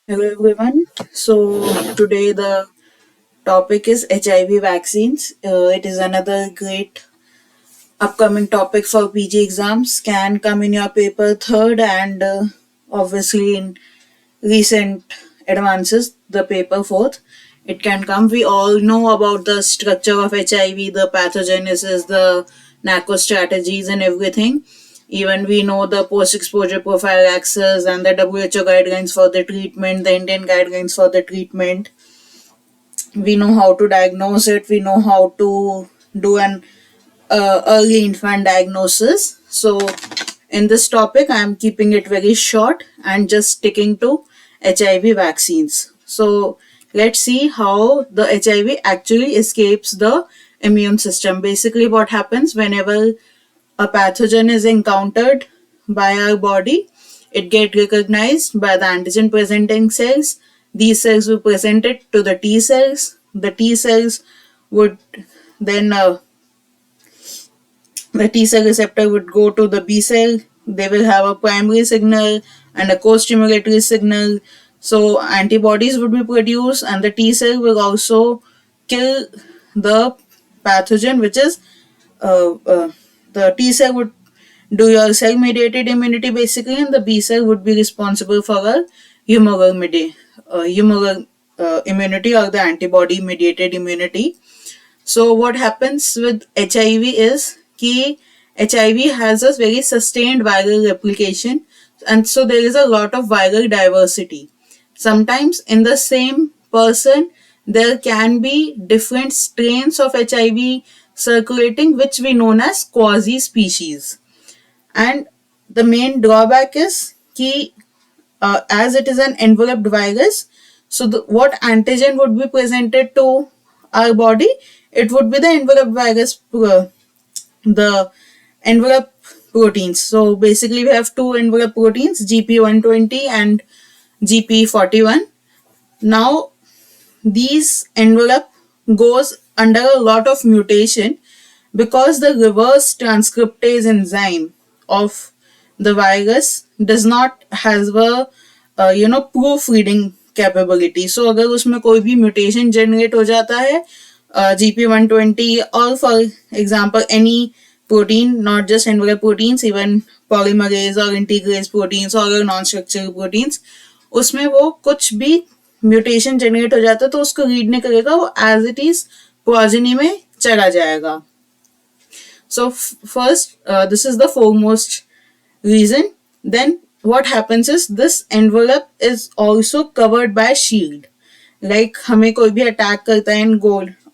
Hello everyone. So today the topic is HIV vaccines. It is another great upcoming topic for PG exams. Can come in your paper third and obviously in recent advances the paper fourth. It can come. We all know about the structure of HIV, the pathogenesis, the NACO strategies, and everything. Even we know the post-exposure prophylaxis and the WHO guidelines for the treatment, the Indian guidelines for the treatment. We know how to diagnose it. We know how to do an early infant diagnosis. So, in this topic, I am keeping it very short and just sticking to HIV vaccines. So, let's see how the HIV actually escapes the immune system. Basically, what happens whenever a pathogen is encountered by our body, it gets recognized by the antigen presenting cells. These cells will present it to the T cells. The T cells would then the T cell receptor would go to the B cell. They will have a primary signal and a co-stimulatory signal. So antibodies would be produced, and the T cell will also kill the pathogen, which is uh, uh, the T cell would do your cell mediated immunity basically, and the B cell would be responsible for a humoral immunity or the antibody mediated immunity. So what happens with HIV is कि HIV has a very sustained viral replication, and so there is a lot of viral diversity. Sometimes in the same person there can be different strains of HIV circulating, which we known as quasi species. And the main drawback is कि as it is an enveloped virus, so what antigen would be presented to our body? It would be the enveloped virus, the envelope proteins. So basically, we have two envelope proteins, GP120 and GP41. Now, these envelope goes under a lot of mutation because the reverse transcriptase enzyme of the virus does not has a proofreading capability. So अगर उसमें कोई भी mutation generate हो जाता है GP120 or for example any protein, not just envelope proteins, even polymerase or integrase proteins or non-structural proteins, उसमें वो कुछ भी म्यूटेशन जनरेट हो जाता है तो उसको रीड नहीं करेगा, वो एज इट इज प्रोजेनी में चला जाएगा. So first, this is the foremost reason. Then what happens is this envelope is also covered by shield. Like हमें कोई भी अटैक करता है इन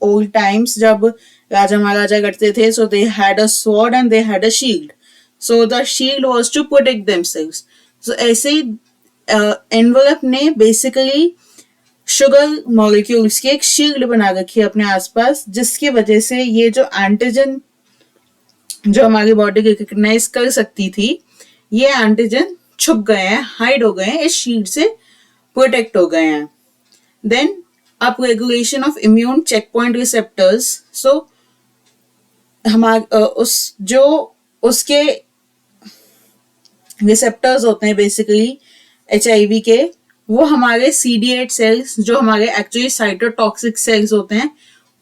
old times जब राजा महाराजा करते थे, so they had a sword and they had a shield. So the shield was to protect themselves. So ऐसे ही envelope ने basically शुगर मॉलिक्यूल्स की एक शील्ड बना रखी है अपने आसपास, जिसकी वजह से ये जो एंटीजन जो हमारी बॉडी रिकग्नाइज कर सकती थी, ये एंटीजन छुप गए हैं, हाइड हो गए हैं, इस शील्ड से प्रोटेक्ट हो गए हैं. Then up regulation of immune check point receptors. So हमारे उसके रिसेप्टर्स होते हैं बेसिकली HIV के, वो हमारे CD8 सेल्स जो हमारे एक्चुअली साइटोटॉक्सिक सेल्स होते हैं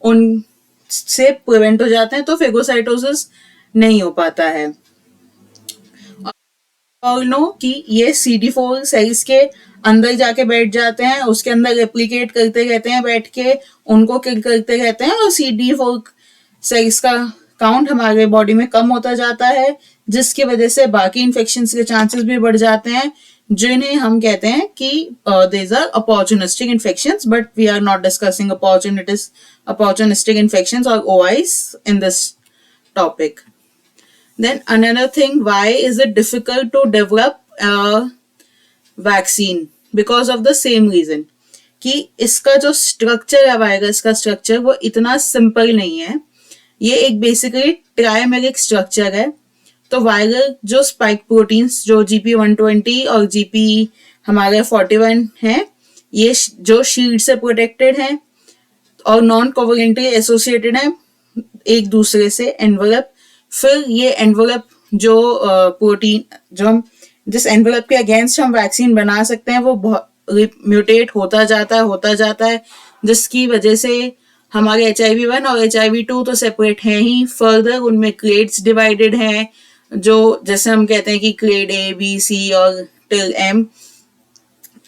उनसे प्रिवेंट हो जाते हैं, तो फेगोसाइटोसिस नहीं हो पाता है. और नो कि ये CD4 सेल्स के अंदर जाके बैठ जाते हैं, उसके अंदर रेप्लिकेट करते रहते हैं बैठ के, उनको किल करते रहते हैं और CD4 सेल्स का काउंट हमारे बॉडी में कम होता जाता है, जिसकी वजह से बाकी इन्फेक्शन के चांसेस भी बढ़ जाते हैं, जिन्हें हम कहते हैं कि these are opportunistic infections, but we are not discussing opportunistic infections or OIs in this topic. Then another thing, why is it difficult to develop a vaccine? Because of the same reason कि इसका जो structure है, virus का structure, वो इतना simple नहीं है. ये एक बेसिकली ट्राइमेरिक स्ट्रक्चर है. तो वायरल जो स्पाइक प्रोटीन्स जो GP120 और GP हमारे 41 हैं, ये जो शील्ड से प्रोटेक्टेड हैं और नॉन कोवेलेंटली एसोसिएटेड हैं एक दूसरे से एनवलप. फिर ये एनवलप जो प्रोटीन जो हम जिस एनवलप के अगेंस्ट हम वैक्सीन बना सकते हैं, वो म्यूटेट होता जाता है, जिसकी वजह से हमारे HIV1 और HIV2 तो सेपरेट हैं ही, फर्दर उनमें क्लेड्स डिवाइडेड हैं, जो जैसे हम कहते हैं कि क्लेड A, B, C और टिल M,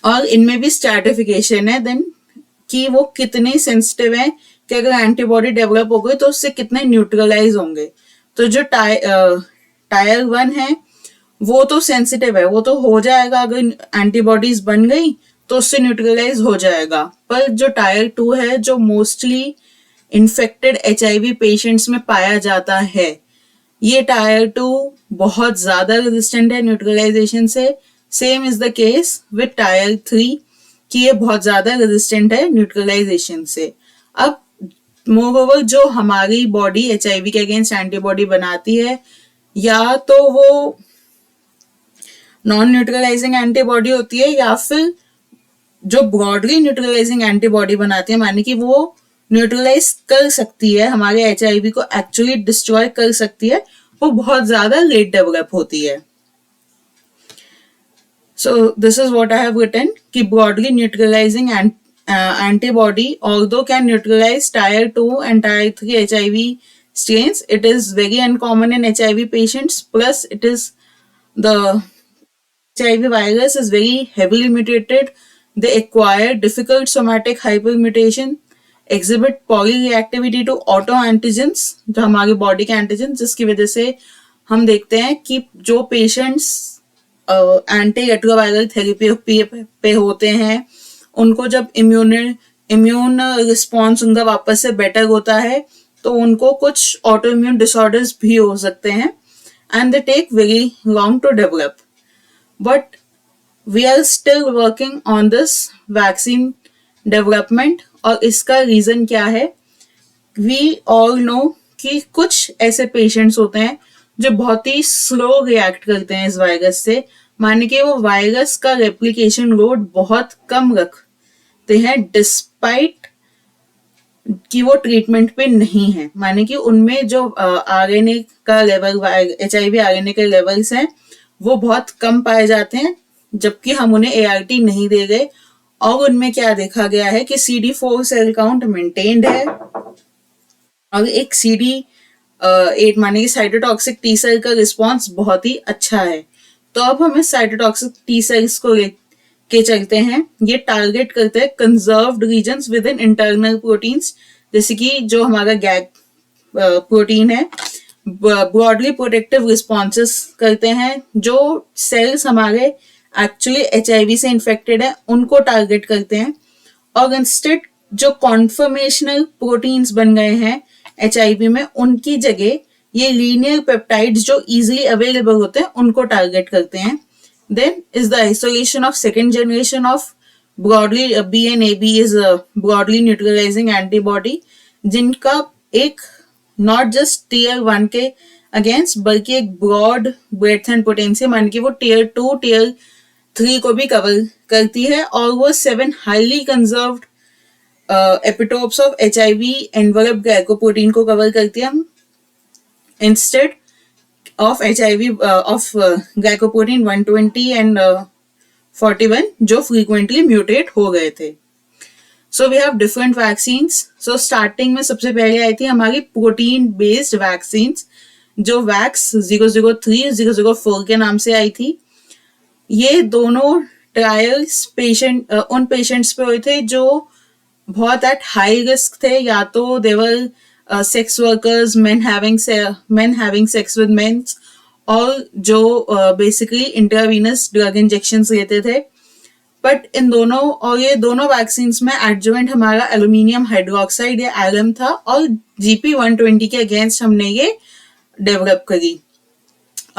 और इनमें भी स्ट्रैटिफिकेशन है देन कि वो कितने सेंसिटिव हैं कि अगर एंटीबॉडी डेवलप हो गई तो उससे कितने न्यूट्रलाइज होंगे। तो जो टायर 1 है वो तो सेंसिटिव है, वो तो हो जाएगा, अगर एंटीबॉडीज बन गई तो उससे न्यूट्रलाइज हो जाएगा। पर जो टायर 2 है, जो मोस्टली इन्फेक्टेड HIV पेशेंट्स में पाया जाता है, ये टायर 2 बहुत ज्यादा रेजिस्टेंट है न्यूट्रलाइजेशन से। Same is the case with tyre 3 कि ये बहुत ज्यादा रेजिस्टेंट है न्यूट्रलाइजेशन से। अब मोरओवर जो हमारी बॉडी HIV के अगेंस्ट एंटीबॉडी बनाती है, या तो वो नॉन न्यूट्रलाइजिंग एंटीबॉडी होती है, या फिर जो ब्रॉडली न्यूट्रलाइजिंग एंटीबॉडी बनाती है, माने कि वो न्यूट्रलाइज कर सकती है, हमारे HIV को एक्चुअली डिस्ट्रॉय कर सकती है, वो बहुत ज्यादा लेट डेवलप होती है। So this is what I have written कि broadly neutralizing antibody although can neutralize tier 2 and tier 3 HIV strains, it is very uncommon in HIV patients, plus it is the HIV virus is very heavily mutated, they acquire difficult somatic hypermutation, exhibit polyreactivity to autoantigens, जो हमारी body के antigen, जिसकी वजह से हम देखते हैं कि जो पेशेंट्स एंटी रेट्रोवायरल थेरेपी पे होते हैं, उनको जब इम्यून रिस्पॉन्स उनका वापस से बेटर होता है तो उनको कुछ ऑटो इम्यून डिसऑर्डर्स भी हो सकते हैं, and they take very long to develop. But we are still working on this vaccine development, और इसका रीजन क्या है? वी ऑल नो कि कुछ ऐसे पेशेंट्स होते हैं जो बहुत ही स्लो रिएक्ट करते हैं इस वायरस से, माने कि वो वायरस का रेप्लिकेशन लोड बहुत कम रखते हैं डिस्पाइट कि वो ट्रीटमेंट पे नहीं है, माने कि उनमें जो RNA का लेवल, HIV RNA के लेवल्स हैं, वो बहुत कम पाए जाते हैं, जबकि हम उन्हें ART नहीं दे गए, और उनमें क्या देखा गया है कि CD4 सेल काउंट मेंटेन्ड है, और एक CD8 माने कि साइटोटॉक्सिक टी सेल का रिस्पॉन्स बहुत ही अच्छा है। तो अब हम इस साइटोटॉक्सिक टी सेल्स को लेके चलते हैं। ये टारगेट करते हैं conserved regions within internal proteins, जैसे कि जो हमारा गैग प्रोटीन है, ब्रॉडली प्रोटेक्टिव रिस्पॉन्सेस करते हैं, जो सेल्स हमारे एक्चुअली HIV से इन्फेक्टेड है उनको टारगेट करते हैं, और इंस्टेड जो कॉन्फर्मेशनल प्रोटीन्स बन गए हैं HIV में, उनकी जगह ये लीनियर पेप्टाइड्स जो इजीली अवेलेबल होते हैं उनको टारगेट करते हैं। Then is the isolation of second generation of broadly BNAB is broadly neutralising antibody, जिनका एक नॉट जस्ट टियर 1 के अगेंस्ट बल्कि एक ब्रॉड ब्रेड्थ एंड पोटेंशियल, मान के वो टियर 2 टियर 3 को भी कवर करती है, और वो 7 highly conserved epitopes of HIV enveloped glycoprotein को कवर करती है, instead of HIV of glycoprotein 120 and 41 जो फ्रीक्वेंटली म्यूटेट हो गए थे। So we have different vaccines. So starting में सबसे पहले आई थी हमारी प्रोटीन बेस्ड वैक्सीन्स, जो वैक्स 003 004 के नाम से आई थी। ये दोनों ट्रायल्स उन पेशेंट्स पे हुए थे जो बहुत एट हाई रिस्क थे, या तो they were sex workers, men having sex with men, और जो बेसिकली इंट्रावीनस ड्रग इंजेक्शंस लेते थे। बट इन दोनों, और ये दोनों वैक्सीन में एडजुवेंट हमारा एल्यूमिनियम हाइड्रोक्साइड या एलएम था, और GP120 के अगेंस्ट हमने ये डेवलप करी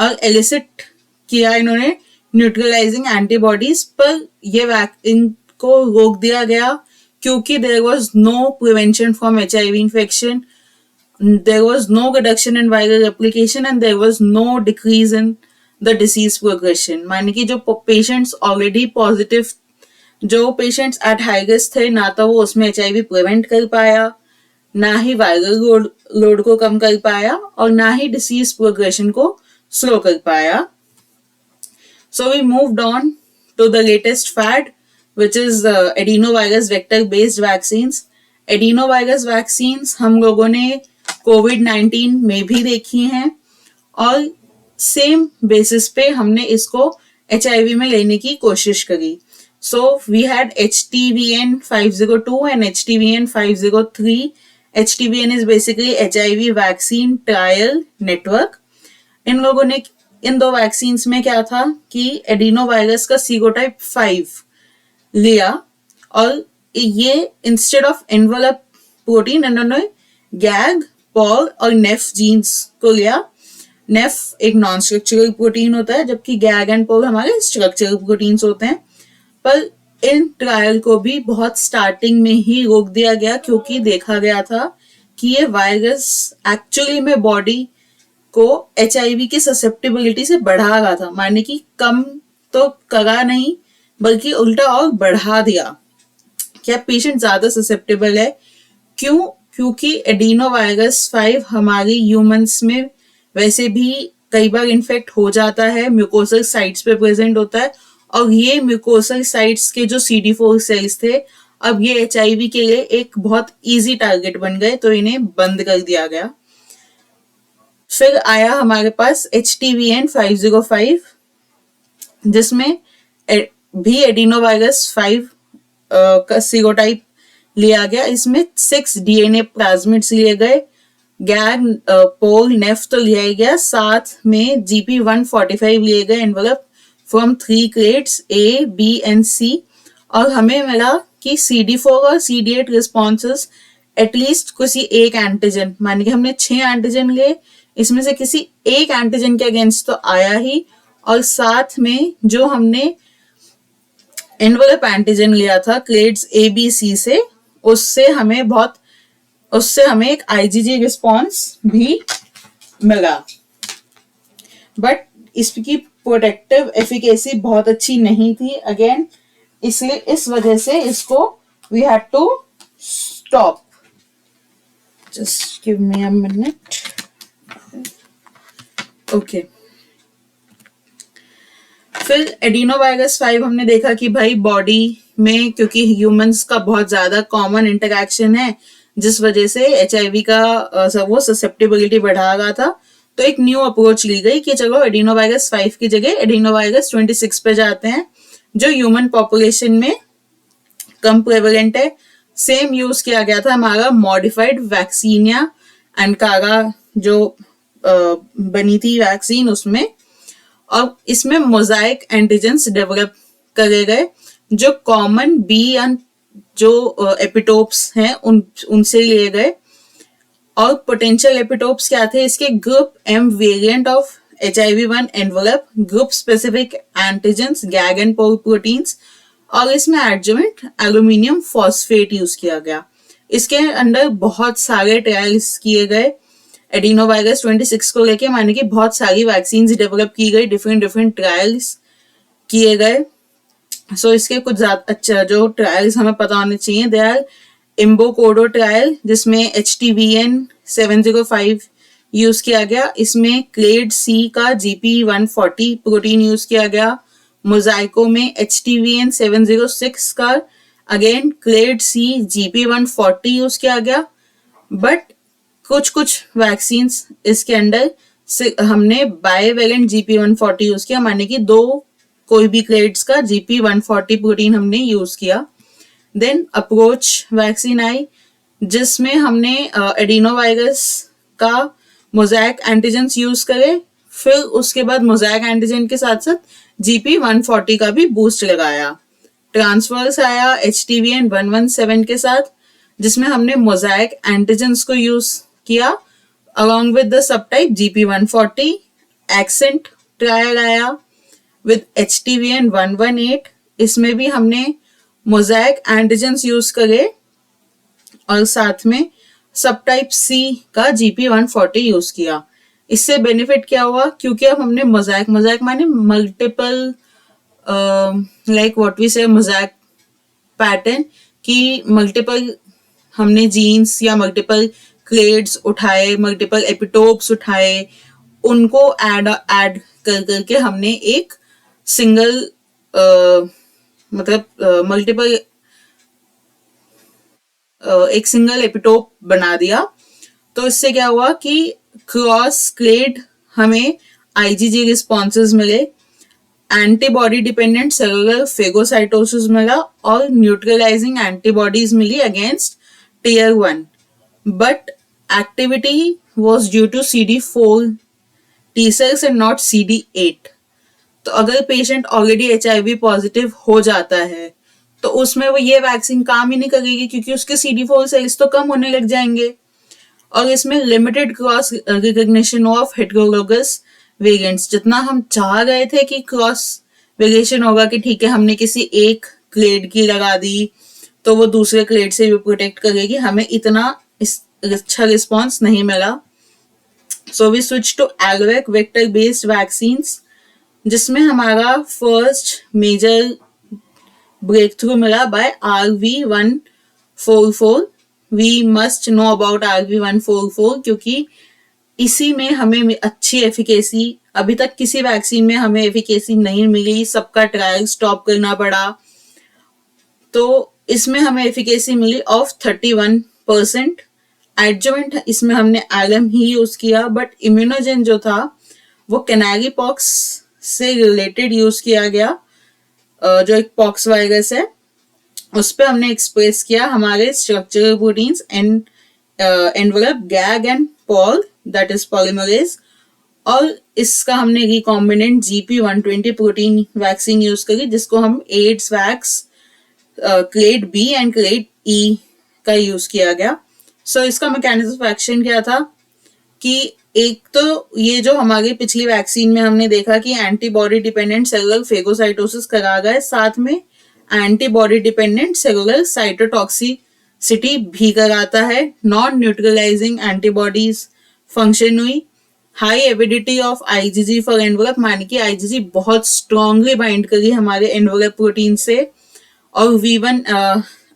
और एलिसिट किया इन्होंने न्यूट्रलाइजिंग एंटीबॉडीज, पर ये इनको रोक दिया गया क्योंकि there was no prevention from HIV infection, there was no reduction in viral replication and there was no decrease in the disease progression। माने कि जो पेशेंट्स ऑलरेडी पॉजिटिव, जो पेशेंट्स एट हाई रिस्क थे, ना तो वो उसमें HIV प्रिवेंट कर पाया, ना ही वायरल लोड को कम कर पाया, और ना ही डिसीज प्रोग्रेशन को स्लो कर पाया। So we moved on to the latest fad, which is adenovirus vector based vaccines. Adenovirus vaccines हम लोगों ने कोविड-19 में भी देखी हैं और सेम बेसिस पे हमने इसको HIV में लेने की कोशिश करी. So we had HTVN 502 and HTVN 503. HTVN is basically HIV vaccine trial network. इन लोगों ने इन दो वैक्सीन में क्या था कि एडिनोवायरस का सीरोटाइप 5 लिया और ये इंस्टेड ऑफ एनवेलप प्रोटीन इन्होंने गैग, पॉल और नेफ जीन्स को लिया. नेफ एक नॉन स्ट्रक्चरल प्रोटीन होता है जबकि गैग एंड पॉल हमारे स्ट्रक्चरल प्रोटीन्स होते हैं. पर इन ट्रायल को भी बहुत स्टार्टिंग में ही रोक दिया गया क्योंकि देखा गया था कि ये वायरस एक्चुअली में बॉडी को HIV की ससेप्टेबिलिटी से बढ़ा रहा था, माने कि कम तो करा नहीं बल्कि उल्टा और बढ़ा दिया. क्या पेशेंट ज्यादा ससेप्टेबल है? क्यों? क्योंकि एडिनोवायरस 5 हमारी ह्यूमंस में वैसे भी कई बार इन्फेक्ट हो जाता है, म्यूकोसल साइट्स पे प्रेजेंट होता है और ये म्यूकोसल साइट्स के जो CD4 सेल्स थे अब ये HIV के लिए एक बहुत इजी टारगेट बन गए, तो इन्हें बंद कर दिया गया. फिर आया हमारे पास HTVN 505 जिसमें भी एडिनोवायरस 5 का सीरोटाइप लिया गया. इसमें 6 DNA प्लाज्मिड्स लिए गए, गैग, पोल, नेफ तो लिया ही गया, साथ में GP145 लिए गए envelope from 3 crates A, B and C. और हमें मिला कि CD4 और CD8 रिस्पॉन्सेस एटलीस्ट किसी एक एंटीजन, मान के हमने 6 एंटीजन लिए, इसमें से किसी एक एंटीजन के अगेंस्ट तो आया ही और साथ में जो हमने एनवेलप एंटीजन लिया था क्लेड्स ABC से उससे हमें एक IgG रिस्पॉन्स भी मिला. बट इसकी प्रोटेक्टिव एफिकेसी बहुत अच्छी नहीं थी अगेन, इसलिए इस वजह से इसको we had to stop. Just give me a minute. Okay. फिर एडिनोवायरस 5 हमने देखा कि भाई बॉडी में क्योंकि ह्यूमंस का बहुत ज्यादा कॉमन इंटरेक्शन है जिस वजह से HIV का वो ससेप्टेबिलिटी बढ़ा रहा था, तो एक न्यू अप्रोच ली गई कि चलो एडिनोवायरस 5 की जगह एडिनोवायरस 26 पे जाते हैं जो ह्यूमन पॉपुलेशन में कम प्रेवलेंट है. सेम यूज किया गया था हमारा मॉडिफाइड वैक्सीनिया एंकारा जो बनी थी वैक्सीन उसमें, और इसमें मोजाइक एंटीजेंस डेवलप करे गए जो कॉमन B जो एपिटोप्स हैं उनसे लिए गए. और पोटेंशियल एपिटोप्स क्या थे इसके? Group M variant of HIV1 envelope, group specific antigens, gag and pol proteins, और इसमें एडजुवेंट एल्यूमिनियम फॉस्फेट यूज किया गया. इसके अंदर बहुत सारे ट्रायल्स किए गए एडिनोवायरस 26 को लेके, माने कि बहुत सारी वैक्सीन डेवलप की गई, डिफरेंट ट्रायल्स किए गए. सो इसके कुछ अच्छा जो ट्रायल्स हमें पता होने चाहिए, दे आर इम्बोकोडो ट्रायल जिसमें HTVN 705 यूज किया गया, इसमें क्लेड C का GP140 प्रोटीन यूज किया गया. मोजाइको में HTVN 706 का again clade C GP140 use किया गया. बट कुछ वैक्सीन इसके अंदर हमने बाइवेलेंट GP140 यूज किया, माने कि कोई भी क्लेड्स का GP140 प्रोटीन हमने यूज किया. देन अप्रोच वैक्सीन आई जिसमें हमने एडिनोवायरस का मोजाइक एंटीजेंस यूज करे, फिर उसके बाद मोजाइक एंटीजन के साथ साथ GP140 का भी बूस्ट लगाया. ट्रांसफर्स आया HTVN 117 के साथ जिसमें हमने मोजाइक एंटीजेंस को यूज किया along with the subtype GP140. Accent trial आया विद HTVN 118, इसमें भी हमने मोजाइक एंटीजेंस यूज करे और साथ में सबटाइप C का GP140 यूज किया. इससे बेनिफिट क्या हुआ? क्योंकि अब हमने मोजाइक माने मल्टीपल लाइक व्हाट वी से मोजाइक पैटर्न की मल्टीपल हमने जीन्स या मल्टीपल क्लेड्स उठाए, मल्टीपल एपिटोप्स उठाए, उनको ऐड करके हमने एक सिंगल मतलब मल्टीपल एक सिंगल एपिटोप बना दिया। तो इससे क्या हुआ कि क्रॉस क्लेड हमें आईजीजी रिस्पॉन्सेज मिले, एंटीबॉडी डिपेंडेंट सेलुलर फेगोसाइटोसिस मिला और न्यूट्रलाइजिंग एंटीबॉडीज मिली against tier 1, but activity was due to CD4 T cells and not CD8। तो अगर पेशेंट ऑलरेडी HIV पॉजिटिव हो जाता है तो उसमें वो ये वैक्सीन काम ही नहीं करेगी, क्योंकि उसके CD4 सेल्स तो कम होने लग जाएंगे। और इसमें limited cross recognition of heterologous variants. जितना हम चाह रहे थे कि क्रॉस वेरिएशन होगा कि ठीक है हमने किसी एक क्लेड की लगा दी तो वो दूसरे क्लेड से भी प्रोटेक्ट करेगी, हमें इतना अच्छा रिस्पॉन्स नहीं मिला। सो वी स्विच टू एग्रोवेक वेक्टर बेस्ड वैक्सीन्स, जिसमें हमारा फर्स्ट मेजर ब्रेक थ्रू मिला by RV144। We must know about RV144 क्योंकि इसी में हमें अच्छी एफिकेसी, अभी तक किसी वैक्सीन में हमें एफिकेसी नहीं मिली, सबका ट्रायल स्टॉप करना पड़ा। तो इसमें हमें एफिकेसी मिली ऑफ 31%। एडजुवेंट इसमें हमने एलएम ही यूज किया, बट इम्यूनोजेन जो था वो कैनारी पॉक्स से रिलेटेड यूज किया गया, जो एक पॉक्स वायरस है उस पर हमने एक्सप्रेस किया हमारे structural proteins envelope gag and Paul, that is polymerase. और इसका हमने recombinant GP120 protein vaccine use करी, जिसको हम AIDS vax clade B and clade E का यूज किया गया। सो इसका मैकेनिज्म ऑफ एक्शन क्या था कि एक तो ये जो हमारी पिछली वैक्सीन में हमने देखा कि एंटीबॉडी डिपेंडेंट सेलुलर फेगोसाइटोसिस करा गया, साथ में एंटीबॉडी डिपेंडेंट सेलुलर साइटोटॉक्सिसिटी भी कराता है। नॉन न्यूट्रलाइजिंग एंटीबॉडीज फंक्शन हुई। High avidity of IgG for envelope, माने कि आईजीजी बहुत स्ट्रांगली बाइंड करी हमारे एनवलप प्रोटीन से। और V1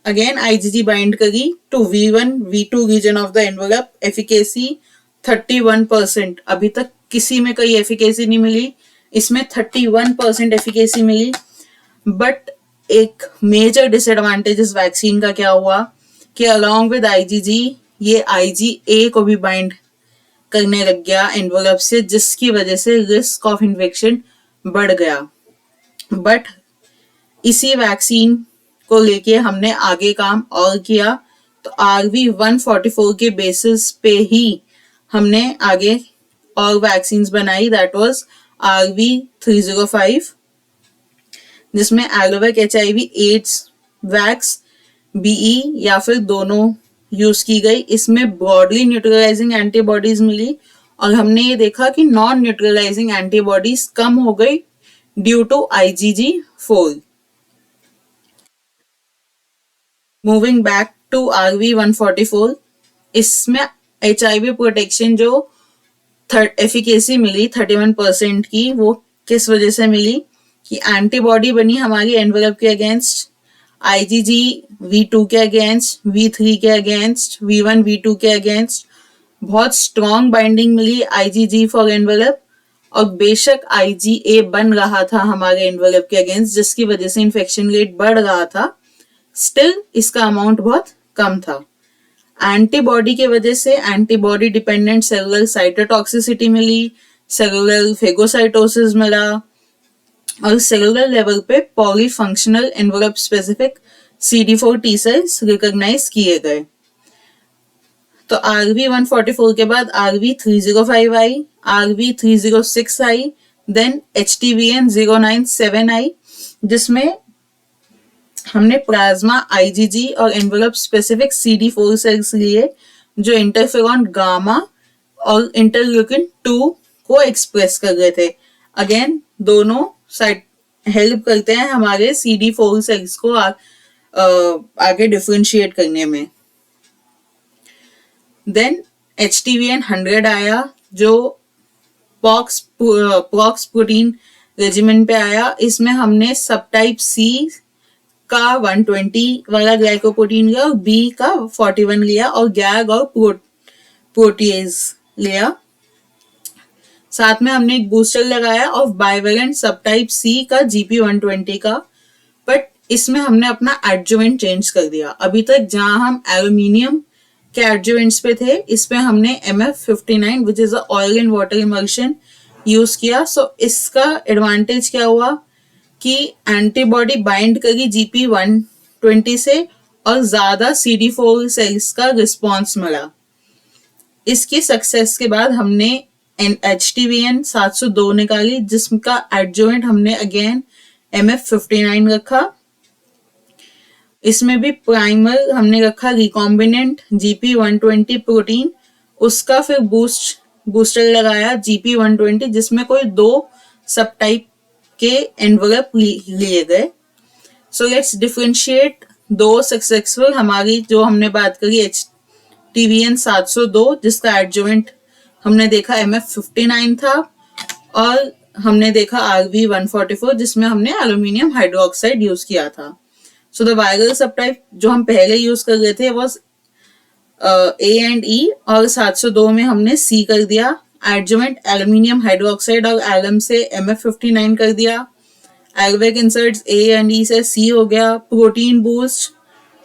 अगेन आईजीजी बाइंड करी to V1 V2 region of the envelope. Efficacy 31%। अभी तक किसी में कोई एफिकेसी नहीं मिली, इसमें 31% एफिकेसी मिली। बट एक मेजर डिसएडवांटेज इस वैक्सीन का क्या हुआ कि अलॉन्ग विद आईजीजी ये IgA को भी बाइंड करने लग गया एनवलप से, जिसकी वजह से रिस्क ऑफ इन्फेक्शन बढ़ गया। बट इसी वैक्सीन को लेके हमने आगे काम और किया, तो RV144 के बेसिस पे ही हमने आगे और वैक्सीन्स बनाई, दैट वाज RV305, जिसमें एलोवेक HIV एड्स वैक्स BE या फिर दोनों यूज की गई। इसमें ब्रॉडली न्यूट्रलाइजिंग एंटीबॉडीज मिली और हमने ये देखा कि नॉन न्यूट्रलाइजिंग एंटीबॉडीज कम हो गई due to IgG4। Moving back to RV144, इसमें HIV प्रोटेक्शन जो एफिकेसी मिली 31% की, वो किस वजह से मिली कि एंटीबॉडी बनी हमारी एनवलप के अगेंस्ट, IgG V2 के अगेंस्ट, V3 के अगेंस्ट, V1 V2 के अगेंस्ट। बहुत स्ट्रॉन्ग बाइंडिंग मिली IgG फॉर एनवलप, और बेशक IgA बन रहा था हमारे एनवलप के अगेंस्ट, जिसकी वजह से इन्फेक्शन रेट बढ़ रहा था, स्टिल इसका अमाउंट बहुत कम था। एंटीबॉडी के वजह से एंटीबॉडी डिपेंडेंट सेलुलर साइटोटॉक्सिसिटी मिली, सेलुलर फेगोसाइटोसिस मिला, और सेलुलर लेवल पे polyfunctional envelope specific CD4 T cells recognise किए गए। तो RV144 के बाद RV305 आई, RV306 आई, देन HTVN097 आई, जिसमें हमने प्लाज्मा IgG और एनवलप स्पेसिफिक CD4 सेल्स लिए जो इंटरफेरॉन गामा और इंटरल्यूकिन 2 को एक्सप्रेस कर रहे थे। अगेन दोनों साइड हेल्प करते हैं हमारे CD4 सेल्स को आगे डिफरेंशिएट करने में। देन HTVN100 आया जो पॉक्स प्रोटीन रेजिमेंट पे आया। इसमें हमने सब टाइप C का 120 वाला ग्लाइकोप्रोटीन लिया और B का 41 लिया और गैग और प्रोटीएज लिया। साथ में हमने एक बूस्टर लगाया ऑफ बाइवेलेंट सब टाइप C का GP120 का। बट इसमें हमने अपना एडजुवेंट चेंज कर दिया। अभी तक जहां हम एल्यूमिनियम के एडजुवेंट्स पे थे, इसमें हमने MF59 which is oil and water emulsion use किया। सो इसका एडवांटेज क्या हुआ कि एंटीबॉडी बाइंड करी GP120 से और ज्यादा CD4 सेल्स का रिस्पॉन्स मिला। इसकी सक्सेस के बाद हमने HTVN 702 निकाली, जिसका एडजुवेंट हमने अगेन MF59 रखा। इसमें भी प्राइमर हमने रखा रिकॉम्बिनेंट GP120 प्रोटीन, उसका फिर बूस्टर लगाया GP120, जिसमें कोई 2 सब टाइप के एनवलप लिए गए। सो लेट्स डिफरेंशिएट 2 सक्सेसफुल हमारी जो हमने बात करी HTVN 702, जिसका एडजुवेंट हमने देखा MF59 था, और हमने देखा RV144 जिसमें हमने एल्यूमिनियम हाइड्रोक्साइड यूज किया था। सो द वायरल सब टाइप जो हम पहले यूज कर रहे थे वाज A एंड E, और 702 में हमने C कर दिया। एडजुवेंट एल्यूमिनियम हाइड्रोक्साइड और एलम से MF59 कर दिया। एल्वेक इंसर्ट्स A एंड E से C हो गया। Protein boost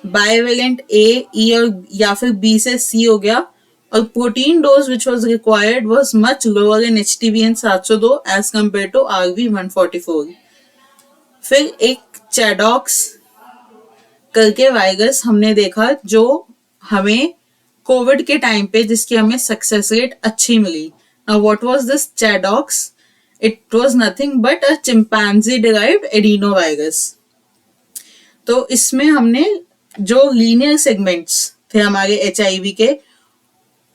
bivalent A, E और या फिर B से C हो गया। और protein dose which was required was much lower in HTVN 702 as compare to RV144। फिर एक चैडॉक्स करके वायरस हमने देखा जो हमें कोविड के टाइम पे जिसकी हमें सक्सेस रेट अच्छी मिली। Now what was this ChAdOx? It was nothing but a chimpanzee derived adenovirus. तो इसमें हमने जो लीनियर सेगमेंट्स थे हमारे HIV के,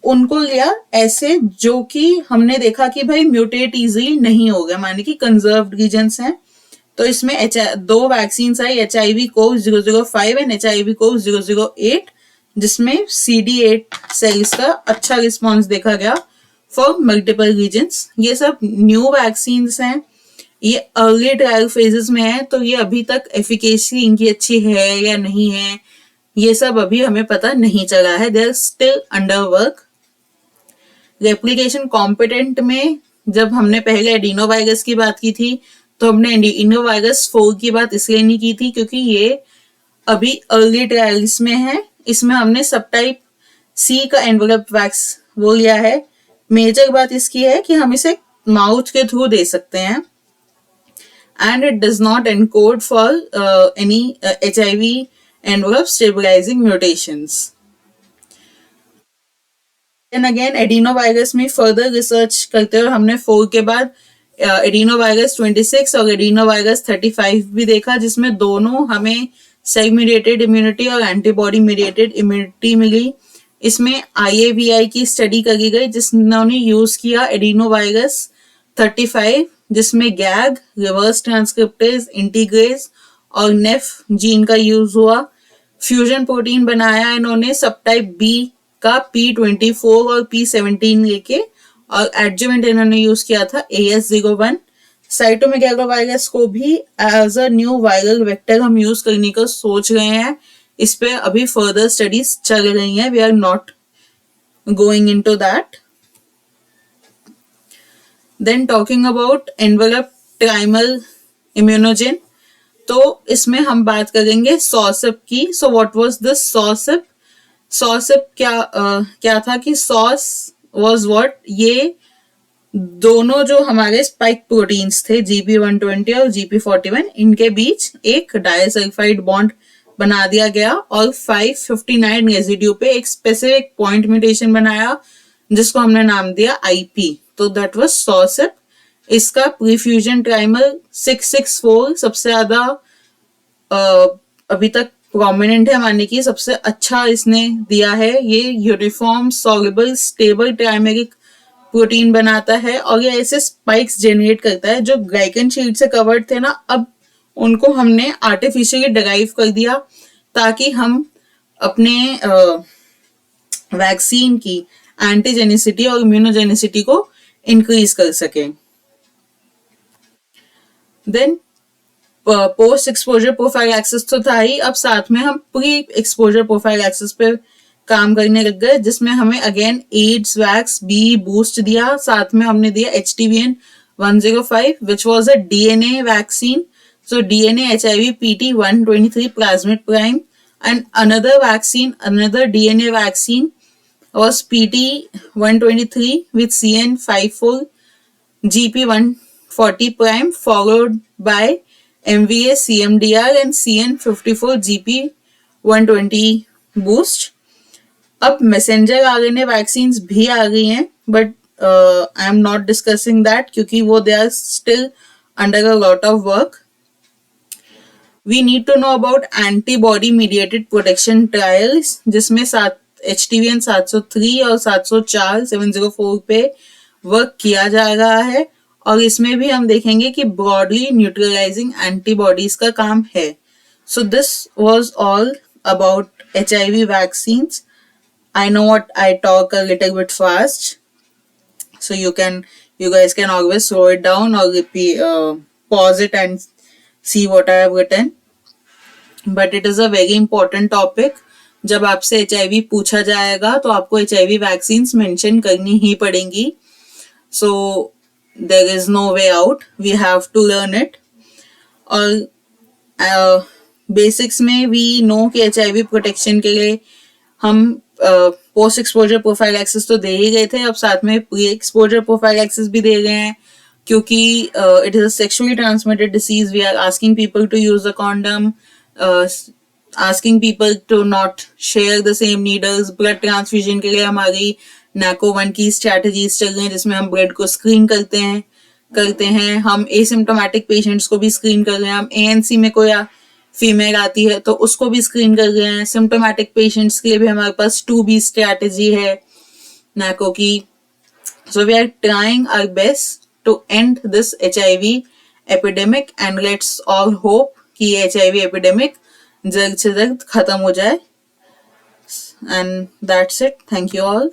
उनको लिया ऐसे जो कि हमने देखा कि भाई म्यूटेट इजीली नहीं हो गया, माने कि कंजर्व्ड रीजन्स हैं। तो इसमें 2 वैक्सीन आई, HIV cov 005 and HIV cov 008, जिसमें CD8 सेल्स का अच्छा रिस्पॉन्स देखा गया फॉर मल्टीपल रीजन्स। ये सब न्यू वैक्सीन हैं, ये अर्ली ट्रायल फेजेस में है, तो ये अभी तक एफिकेसी इनकी अच्छी है या नहीं है, ये सब अभी हमें पता नहीं चला है। They are still under work. Replication competent में जब हमने पहले एडिनोवायरस की बात की थी, तो हमने एडिनोवायरस 4 की बात इसलिए नहीं की थी क्योंकि ये अभी अर्ली ट्रायल्स में है। इसमें हमने सब टाइप C का एनवलप वैक्स वो लिया है। मेजर बात इसकी है कि हम इसे माउथ के थ्रू दे सकते हैं, and it does not encode for any HIV envelope stabilising mutations. Then again adenovirus में फर्दर रिसर्च करते हुए हमने 4 के बाद एडिनोवायरस 26 और एडिनोवायरस 35 भी देखा, जिसमें दोनों हमें सेल मीडिएटेड इम्यूनिटी और एंटीबॉडी मीडिएटेड इम्यूनिटी मिली। इसमें IAVI की स्टडी करी गई जिसने यूज किया एडिनोवायरस 35, जिसमें गैग, रिवर्स ट्रांसक्रिप्टेज, इंटीग्रेज और नेफ जीन का यूज हुआ। फ्यूजन प्रोटीन बनाया इन्होंने सब टाइप B का P24 और P17 लेके, और एडजुवेंट इन्होंने यूज किया था AS01। साइटोमेगैलोवायरस को भी as a new viral vector हम यूज करने का सोच रहे हैं। इस पे अभी फर्दर स्टडीज चल रही हैं, we are not going into that. Then talking about envelope trimeric immunogen, तो इसमें हम बात करेंगे सॉसिप की। So what was this SOSIP? SOSIP क्या था कि सॉस वाज व्हाट, ये दोनों जो हमारे स्पाइक प्रोटीन्स थे GP120 और GP41, इनके बीच एक डाइसल्फाइड बॉन्ड बना दिया गया और 559 रेजिड्यू पे एक स्पेसिफिक पॉइंट म्यूटेशन बनाया जिसको हमने नाम दिया IP। तो दैट वाज सॉसिप। इसका प्रीफ्यूजन ट्राइमर 664 सबसे ज्यादा अभी तक प्रोमिनेंट है, माने कि सबसे अच्छा इसने दिया है। ये uniform soluble stable trimeric protein बनाता है और ये ऐसे स्पाइक्स जनरेट करता है जो ग्लाइकन शीट से कवर्ड थे ना, अब उनको हमने आर्टिफिशियली डिराइव कर दिया ताकि हम अपने वैक्सीन की एंटीजेनिसिटी और इम्यूनोजेनिसिटी को इंक्रीज कर सकें। Then post exposure profile access तो था ही, अब साथ में हम प्री एक्सपोजर प्रोफाइल एक्सेस पे काम करने लग गए, जिसमें हमें again AIDS vax B boost दिया, साथ में हमने दिया HTVN 105 which was a DNA vaccine. So DNA HIV PT123 plasmid prime, and another vaccine, another DNA vaccine was PT123 with CN54 GP140 prime, followed by MVA CMDR and CN54 GP120 boost. अब messenger RNA vaccine भी आ गई हैं, but I am not discussing that क्योंकि वो they are still under a lot of work. We need to know about antibody mediated protection trials, जिसमें HTVN 703 और 704 704 पे वर्क किया जा रहा है, और इसमें भी हम देखेंगे कि ब्रॉडली न्यूट्रलाइजिंग एंटीबॉडीज का काम है. So this was all about HIV vaccines. I know what I talk a little bit fast, so you guys can always slow it down or repeat, pause it and see what I have written. But it is a very important topic. जब आपसे HIV पूछा जाएगा तो आपको HIV vaccines mention करनी ही पड़ेंगी. So there is no way out. We have to learn it. और basics में we know कि HIV protection के लिए हम पोस्ट एक्सपोजर प्रोफाइल एक्सेस तो दे ही गए थे, अब साथ में प्री एक्सपोजर प्रोफाइल एक्सेस भी दे गए हैं, क्योंकि it is a sexually transmitted disease. We are asking people to use a condom, asking people to not share the same needles. Blood transfusion के लिए हमारी NACO1 की स्ट्रैटेजीज चल रही हैं, जिसमें हम ब्लड को स्क्रीन करते हैं. हम एसिम्प्टोमेटिक पेशेंट्स को भी स्क्रीन कर रहे हैं. हम ANC में कोई फीमेल आती है तो उसको भी स्क्रीन कर रहे हैं. सिम्प्टोमेटिक पेशेंट्स के लिए भी हमारे पास 2B स्ट्रैटेजी है NACO की. So we are trying our best to end this HIV epidemic, and let's all hope कि HIV एपिडेमिक जल्द से जल्द खत्म हो जाए. And that's it. Thank you all.